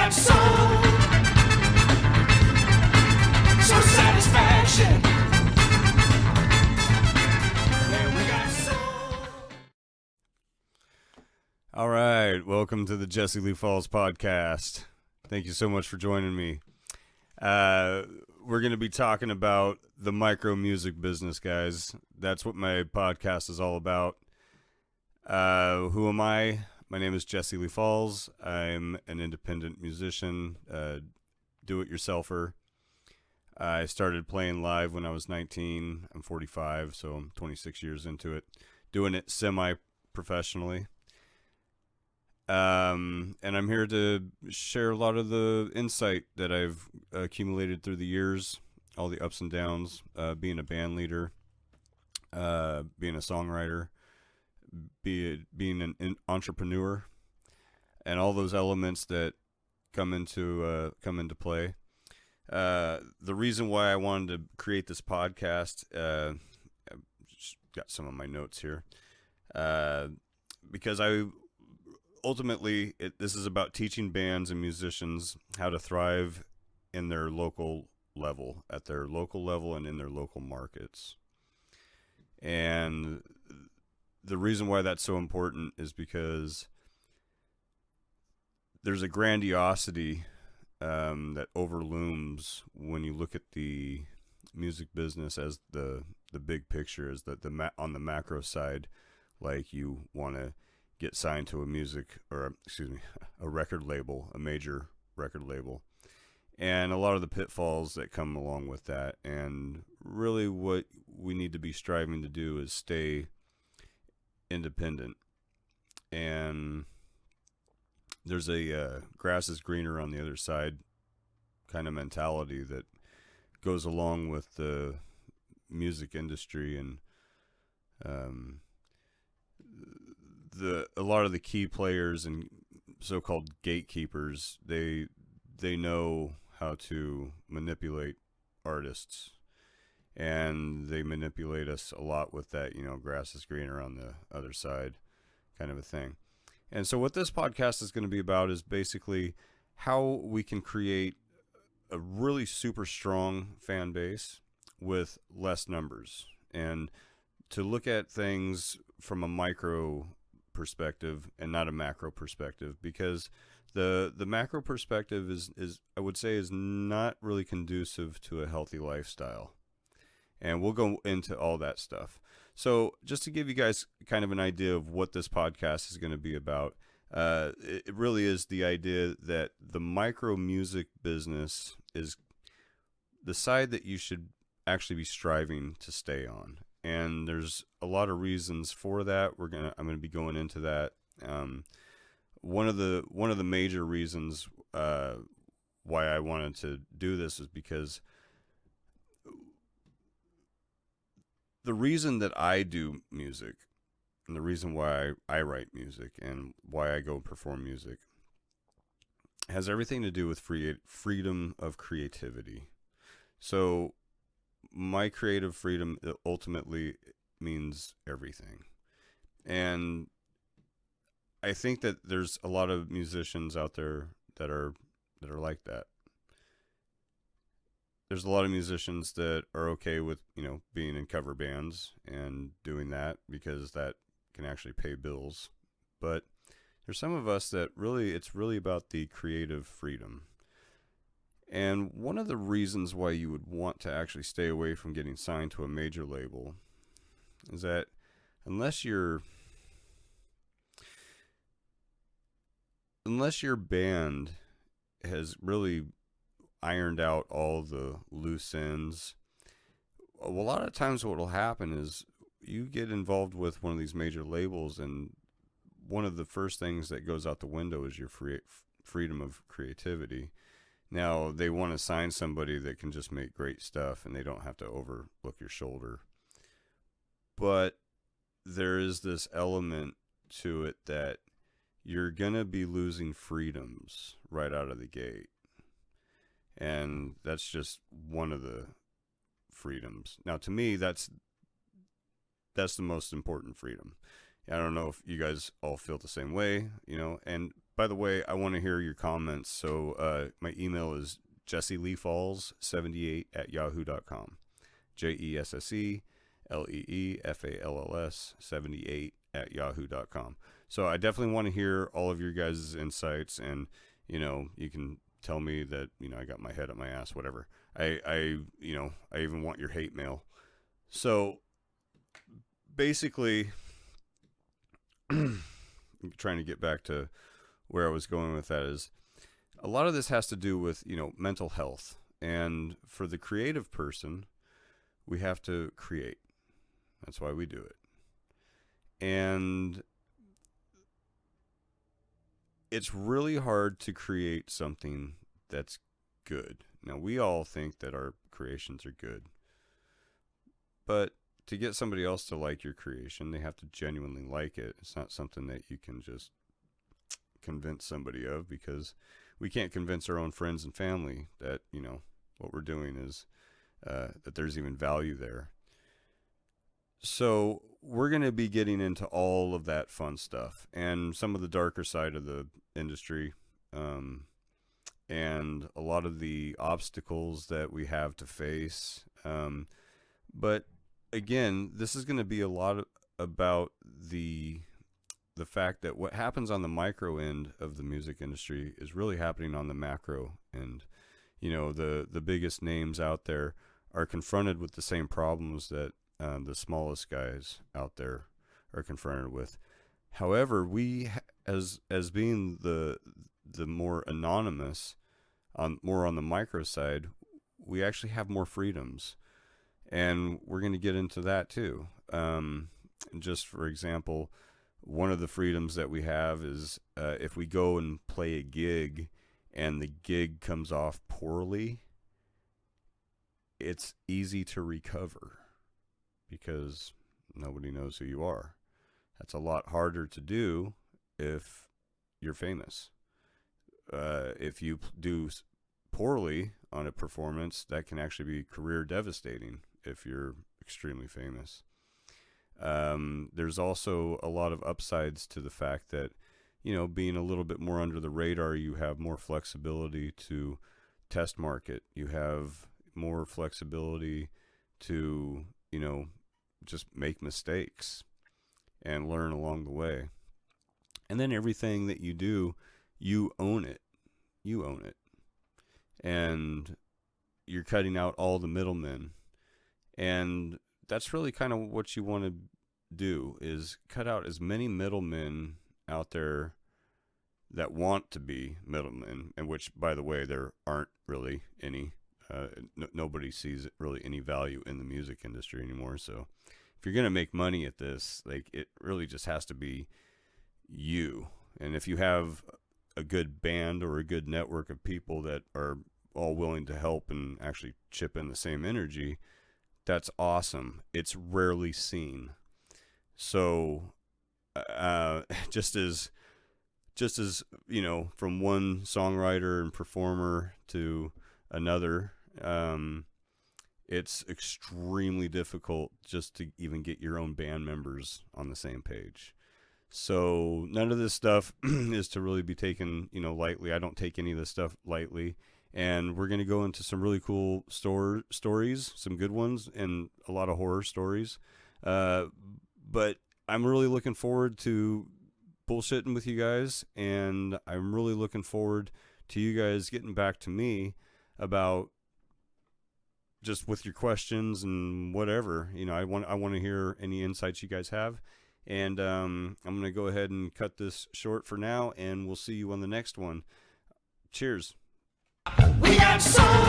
got soul, so satisfaction. Yeah, we got soul. All right, welcome to the Jesse Lee Falls podcast. Thank you so much for joining me. We're going to be talking about the micro music business, guys. That's what my podcast is all about. Who am I? My name is Jesse Lee Falls. I'm an independent musician, do-it-yourselfer. I started playing live when I was 19. I'm 45, so I'm 26 years into it, doing it semi-professionally. And I'm here to share a lot of the insight that I've accumulated through the years, all the ups and downs, being a band leader, being a songwriter, being an entrepreneur, and all those elements that come into play. The reason why I wanted to create this podcast, I've just got some of my notes here, because ultimately, this is about teaching bands and musicians how to thrive in their local level, at their local level and in their local markets. And the reason why that's so important is because there's a grandiosity that overlooms when you look at the music business as the big picture, is that on the macro side, like you want to get signed to a record label, a major record label, and a lot of the pitfalls that come along with that. And really what we need to be striving to do is stay independent. And there's a grass is greener on the other side kind of mentality that goes along with the music industry, and a lot of the key players and so-called gatekeepers, they know how to manipulate artists, and they manipulate us a lot with that, grass is greener on the other side kind of a thing. And so what this podcast is going to be about is basically how we can create a really super strong fan base with less numbers, and to look at things from a micro perspective and not a macro perspective, because the macro perspective is I would say is not really conducive to a healthy lifestyle, and we'll go into all that stuff. So just to give you guys kind of an idea of what this podcast is going to be about, it really is the idea that the micro music business is the side that you should actually be striving to stay on. And there's a lot of reasons for that. I'm gonna be going into that. One of the major reasons why I wanted to do this is because the reason that I do music, and the reason why I write music, and why I go perform music, has everything to do with freedom of creativity. So my creative freedom ultimately means everything. And I think that there's a lot of musicians out there that are like that. There's a lot of musicians that are okay with, being in cover bands and doing that because that can actually pay bills. But there's some of us that it's really about the creative freedom. And one of the reasons why you would want to actually stay away from getting signed to a major label is that unless your band has really ironed out all the loose ends, a lot of times what will happen is you get involved with one of these major labels, and one of the first things that goes out the window is your freedom of creativity. Now, they want to sign somebody that can just make great stuff, and they don't have to overlook your shoulder. But there is this element to it that you're going to be losing freedoms right out of the gate. And that's just one of the freedoms. Now, to me, that's the most important freedom. I don't know if you guys all feel the same way, and by the way, I want to hear your comments. So my email is jesseleefalls78@yahoo.com. JESSELEEFALLS78@yahoo.com. So I definitely want to hear all of your guys' insights, and you can tell me that I got my head up my ass, whatever. I even want your hate mail. So basically, I'm trying to get back to where I was going with that is a lot of this has to do with mental health, and for the creative person, we have to create. That's why we do it. And it's really hard to create something that's good. Now, we all think that our creations are good, but to get somebody else to like your creation, they have to genuinely like it. It's not something that you can just convince somebody of, because we can't convince our own friends and family that what we're doing is that there's even value there. So we're going to be getting into all of that fun stuff and some of the darker side of the industry, and a lot of the obstacles that we have to face. But again, this is going to be a lot about the fact that what happens on the micro end of the music industry is really happening on the macro end. The biggest names out there are confronted with the same problems that the smallest guys out there are confronted with. However, we as being the more anonymous, more on the micro side, we actually have more freedoms, and we're going to get into that too. Just for example, one of the freedoms that we have is if we go and play a gig and the gig comes off poorly, it's easy to recover because nobody knows who you are. That's a lot harder to do if you're famous. If you do poorly on a performance, that can actually be career devastating if you're extremely famous. There's also a lot of upsides to the fact that, being a little bit more under the radar, you have more flexibility to test market. You have more flexibility to, just make mistakes and learn along the way. And then everything that you do, you own it. You own it. And you're cutting out all the middlemen. And that's really kind of what you want to do, is cut out as many middlemen out there that want to be middlemen, and which, by the way, there aren't really any. Nobody sees really any value in the music industry anymore. So if you're going to make money at this, it really just has to be you. And if you have a good band or a good network of people that are all willing to help and actually chip in the same energy, that's awesome. It's rarely seen. So just as from one songwriter and performer to another, it's extremely difficult just to even get your own band members on the same page. So none of this stuff is to really be taken, lightly. I don't take any of this stuff lightly. And we're going to go into some really cool stories, some good ones, and a lot of horror stories. But I'm really looking forward to bullshitting with you guys, and I'm really looking forward to you guys getting back to me about just with your questions and whatever. I want to hear any insights you guys have. And I'm going to go ahead and cut this short for now, and we'll see you on the next one. Cheers. We got soul.